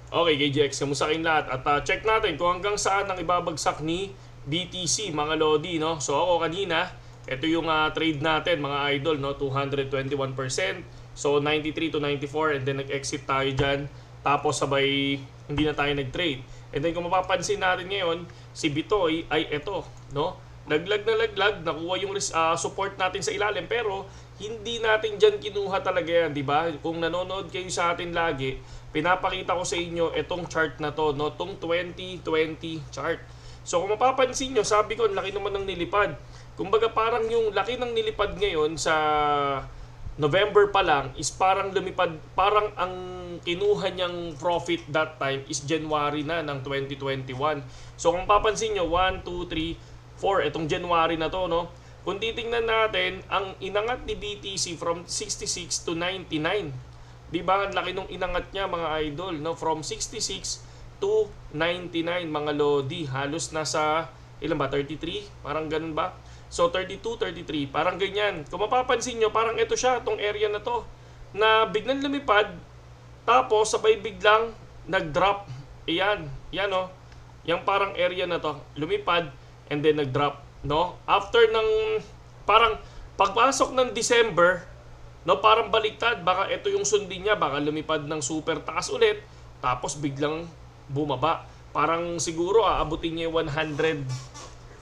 Okay, KGX, kamusta kayong lahat? At check natin kung hanggang saan ang ibabagsak ni BTC, mga Lodi, no? So ako kanina, ito yung trade natin, mga idol, no? 221%. So 93 to 94 and then nag-exit tayo dyan. Tapos sabay hindi na tayo nag-trade. And then kung mapapansin natin ngayon, si Bitoy ay ito, no? Laglag, nakuha yung support natin sa ilalim, pero hindi natin dyan kinuha talaga yan, di ba? Kung nanonood kayo sa atin lagi, pinapakita ko sa inyo itong chart na to, no? Itong 2020 chart. So kung mapapansin nyo, sabi ko, laki naman ng nilipad. Kumbaga parang yung laki ng nilipad ngayon sa November pa lang is parang lumipad, parang ang kinuha niyang profit that time is January na ng 2021. So kung papansin nyo, 1, 2, 3, 4, itong January na to, no? Kung titingnan natin, ang inangat ni BTC from 66 to 99. Di ba? Ang laki nung inangat niya, mga idol, no? From 66 to 99, mga Lodi. Halos nasa, ilan ba? 33? Parang ganun ba? So 32, 33, parang ganyan. Kung mapapansin nyo, parang ito siya, itong area na to, na biglang lumipad, tapos sabay biglang nag-drop. Iyan, yan, no? Yung parang area na to, lumipad, and then nag-drop, no? After ng parang pagpasok ng December, no, parang baliktad, baka ito yung sundin niya, baka lumipad ng super taas ulit, tapos biglang bumaba. Parang siguro aabutin niya yung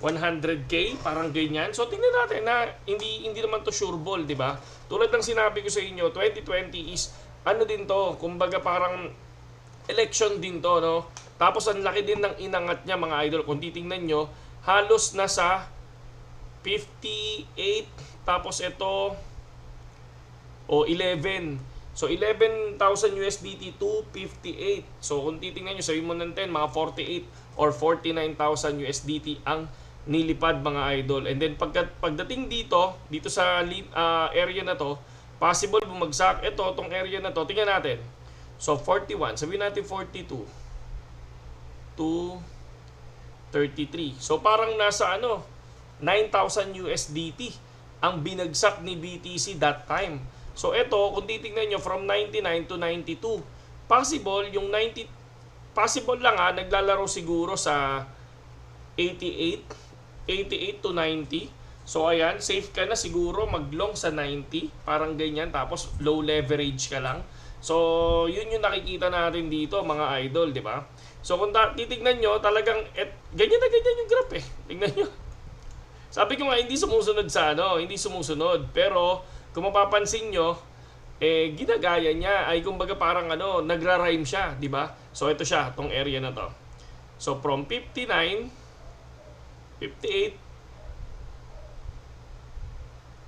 100k, parang ganyan. So tingnan natin na hindi naman to sure ball, di ba? Tulad ng sinabi ko sa inyo, 2020 is ano din to, kumbaga parang election din to, no? Tapos ang laki din ng inangat niya, mga idol. Kung titingnan nyo, halos nasa 58, tapos ito 11. So 11,000 USDT to 58. So kung titingnan nyo, sabihin mo ng 10, mga 48 or 49,000 USDT ang nilipad, mga idol. And then pagdating dito sa area na to, possible bumagsak. Ito, tong area na to, tingnan natin. So 41, sabihin natin 42 to 33. So parang nasa 9,000 USDT ang binagsak ni BTC that time. So ito, kung titingnan nyo from 99 to 92, possible yung 90, possible lang naglalaro siguro sa 88 to 90. So ayan, safe ka na siguro mag-long sa 90, parang ganyan, tapos low leverage ka lang. So yun yung nakikita natin dito, mga idol, di ba? So kung titignan nyo, talagang ganyan na ganyan yung graph eh. Tingnan nyo. Sabi ko nga, hindi sumusunod sa hindi sumusunod. Pero kung mapapansin nyo, ginagaya niya ay kumbaga parang nagra-rhyme siya, di ba? So ito siya, tong area na to. So from 59, 58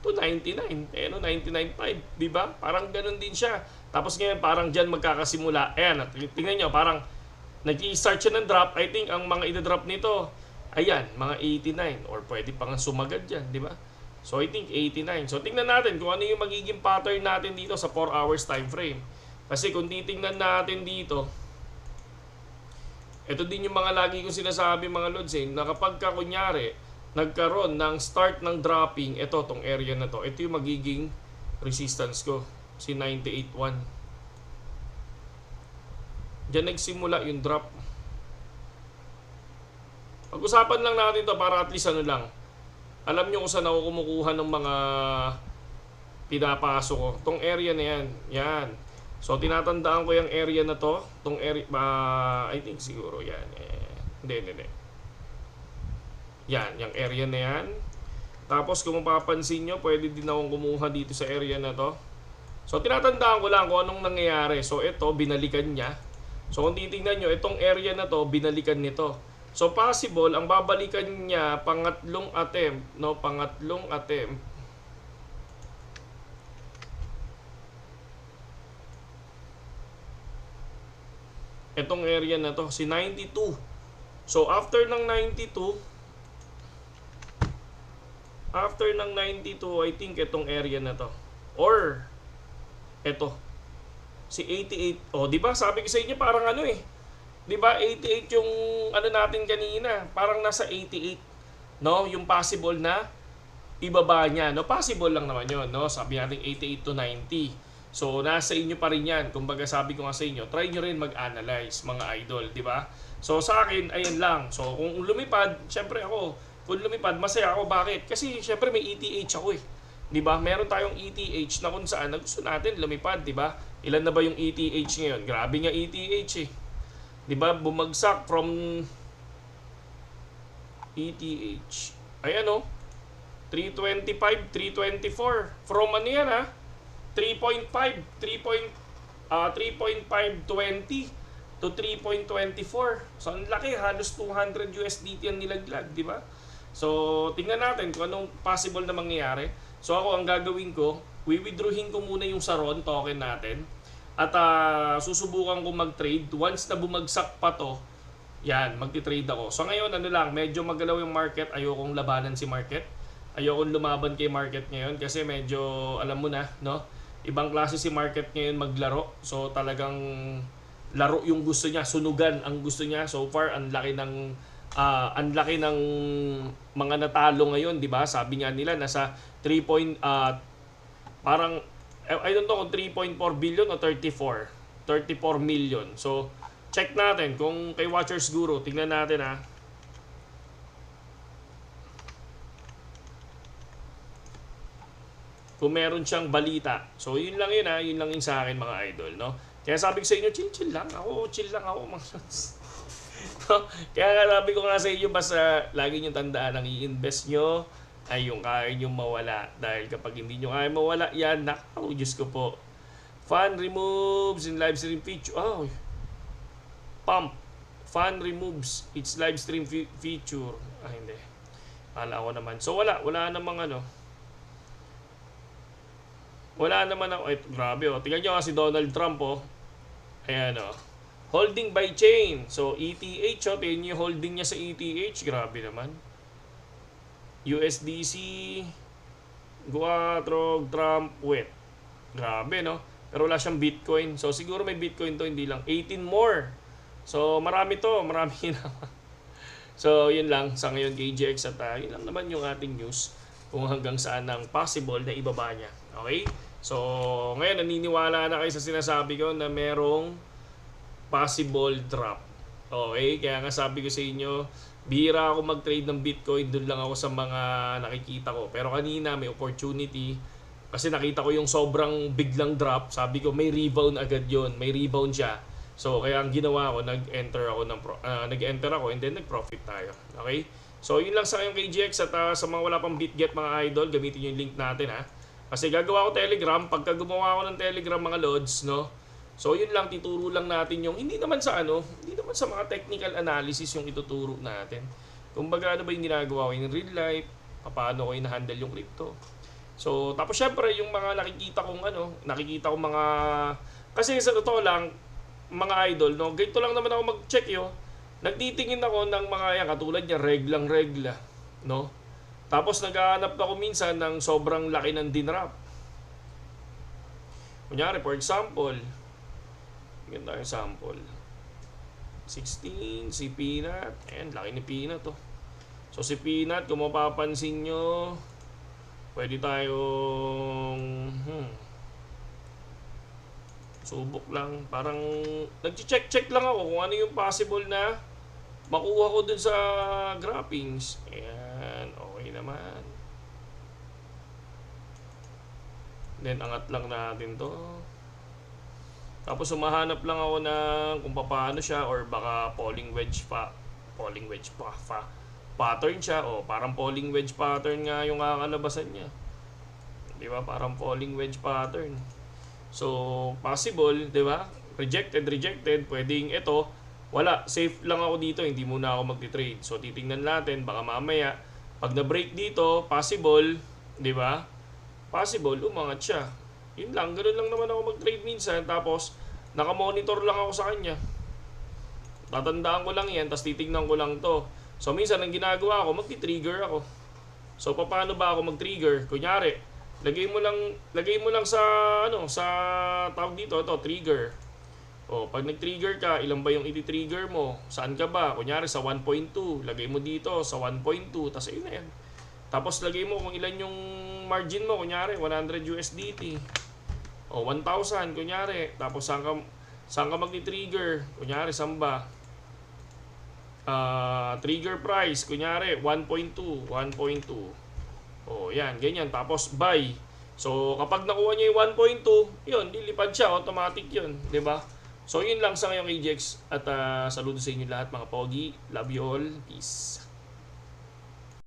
to 99, 99.5, di ba? Parang ganun din siya. Tapos ngayon parang diyan magkakasimula. Ayan, tingnan nyo, parang nag-i-start siya ng drop. I think ang mga i-drop nito, ayan, mga 89 or pwede pa nga sumagad dyan, di ba? So I think 89. So tingnan natin kung ano yung magiging pattern natin dito sa 4 hours time frame. Kasi kung titingnan natin dito, ito din yung mga lagi kong sinasabi, mga lods, na kapag ka kunyari nagkaroon ng start ng dropping, ito, tong area na to, ito yung magiging resistance ko, si 98.1. Diyan nagsimula yung drop. Pag-usapan lang natin to para at least lang. Alam nyo kung saan ako kumukuha ng mga pinapasok ko. Tong area na yan. Yan. So tinatandaan ko yung area na to. Tong area, I think siguro yan. Hindi. Yan, yung area na yan. Tapos kung mapapansin nyo, pwede din akong kumuha dito sa area na to. So tinatandaan ko lang kung anong nangyayari. So ito, binalikan niya. So kung titingnan nyo, itong area na to, binalikan nito. So possible, ang babalikan niya, pangatlong attempt, no? Pangatlong attempt. Itong area na to, si 92. So after ng 92, I think itong area na to. Or, ito, si 88. Oh, di ba? Sabi ko sa inyo, parang di ba 88 yung natin kanina, parang nasa 88, no? Yung possible na ibaba niya, no? Possible lang naman yun, no? Sabi natin 88 to 90. So, nasa inyo pa rin yan. Kumbaga sabi ko nga sa inyo, try nyo rin mag-analyze, mga idol, di ba? So, sa akin, ayan lang. So, kung lumipad, syempre ako, kung lumipad, masaya ako. Bakit? Kasi, syempre, may ETH ako eh. Di ba? Meron tayong ETH na kung saan na gusto natin lumipad, di ba? Ilan na ba yung ETH ngayon? Grabe nga ETH eh. Di ba? Bumagsak from ETH. Ayan o. 325, 324. From ano yan ha? 3.5, 3.520 to 3.24. So, ang laki. Halos 200 USDT ang nilaglag, di ba? So, tingnan natin kung anong possible na mangyayari. So, ako, ang gagawin ko, withdrawin ko muna yung Saron token natin. At susubukan ko mag-trade. Once na bumagsak pa to, yan, magti-trade ako. So, ngayon, ano lang, medyo magalaw yung market. Ayokong labanan si market. Ayokong lumaban kay market ngayon kasi medyo, alam mo na, no? Ibang klase si market ngayon maglaro. So talagang laro yung gusto niya, sunugan ang gusto niya. So far ang laki ng mga natalo ngayon, 'di ba? Sabi nga nila nasa 3 parang I don't know kung 3.4 billion o 34 million. So check natin kung kay Watchers Guru, tingnan natin ha. Kung meron siyang balita. So, yun lang yun ha. Yun lang yun sa akin mga idol, no? Kaya sabi ko sa inyo, chill lang ako. Chill lang ako, mga sons. Kaya nga sabi ko nga sa inyo, basta lagi nyo tandaan, ang i-invest nyo ay yung kaya nyo mawala. Dahil kapag hindi nyo kaya mawala, yan, nakaw, Diyos ko po. Fun removes in live stream feature. Oh, pump. Fun removes its live stream feature. Ah, hindi. Kala ko naman. So, wala namang ano. Wala naman ako. Eh, grabe oh. Tingnan nyo si Donald Trump oh. Ayan oh. Holding by chain. So ETH oh. Tingnan nyo yung holding niya sa ETH. Grabe naman. USDC. Guatrog Trump wet. Grabe no. Pero wala siyang Bitcoin. So siguro may Bitcoin to. Hindi lang. 18 more. So marami to. Marami naman. So yun lang. Sa ngayon KGX at yun lang naman yung ating news. Kung hanggang saan ang possible na ibaba niya. Okay? So, ngayon naniniwala na kayo sa sinasabi ko na merong possible drop. Okay? Kaya nga sabi ko sa inyo, bihira ako mag-trade ng Bitcoin, doon lang ako sa mga nakikita ko. Pero kanina may opportunity kasi nakita ko yung sobrang biglang drop. Sabi ko may rebound agad yon, may rebound siya. So, kaya ang ginawa ko, nag-enter ako and then nag-profit tayo. Okay? So, yun lang sa kayong KGX at sa mga wala pang BitGet mga idol, gamitin yung link natin ha. Kasi gagawa ko Telegram, pagka gumawa ko ng Telegram mga lods, no? So yun lang, tituro lang natin yung, hindi naman sa mga technical analysis yung ituturo natin. Kumbaga ano ba yung ginagawa ko in real life, paano ko in-handle yung crypto. So tapos syempre yung mga nakikita kong mga, kasi sa totoo lang, mga idol, no? Ganito lang naman ako mag-check yo. Nagtitingin ako ng mga yan, katulad niya, regla, no? Tapos naghahanap ako minsan ng sobrang laki ng dinrap. Kunyari, for example, ganda yung sample. 16, si Peanut. Ayan, laki ni Peanut oh. So si Peanut, kung mapapansin nyo, pwede tayong subok lang. Parang nag-check lang ako kung ano yung possible na makuha ko dun sa graphings. Ayan, okay naman. Then, angat lang natin to. Tapos, sumahanap lang ako ng kung paano siya or baka falling wedge pattern siya. O, parang falling wedge pattern nga yung kakalabasan niya. Di ba? Parang falling wedge pattern. So, possible, di ba? Rejected. Pwedeng ito. Wala, safe lang ako dito, hindi muna ako magti-trade. So titingnan natin, baka mamaya pag na-break dito, possible, 'di ba? Possible umangat siya. Yun lang, ganoon lang naman ako mag-trade minsan, tapos naka-monitor lang ako sa kanya. Tatandaan ko lang 'yan, tapos titingnan ko lang 'to. So minsan ang ginagawa ko, magti-trigger ako. So paano ba ako mag-trigger? Kunyari, lagay mo lang sa sa tawag dito, ito, trigger. O, pag nag-trigger ka, ilan ba yung i-trigger mo? Saan ka ba? Kunyari sa 1.2, lagay mo dito sa 1.2, tapos ayun na yan. Tapos lagay mo kung ilan yung margin mo, kunyari 100 USDT. O, 1,000, kunyari. Tapos, saan ka magti-trigger? Kunyari, saan ba? Trigger price, kunyari, 1.2. O, yan, ganyan. Tapos, buy. So, kapag nakuha niya yung 1.2, yun, lilipad siya. Automatic yun. 'Di ba? So, yun lang sa ngayong AGX. At saludo sa inyo lahat, mga pogi. Love you all. Peace.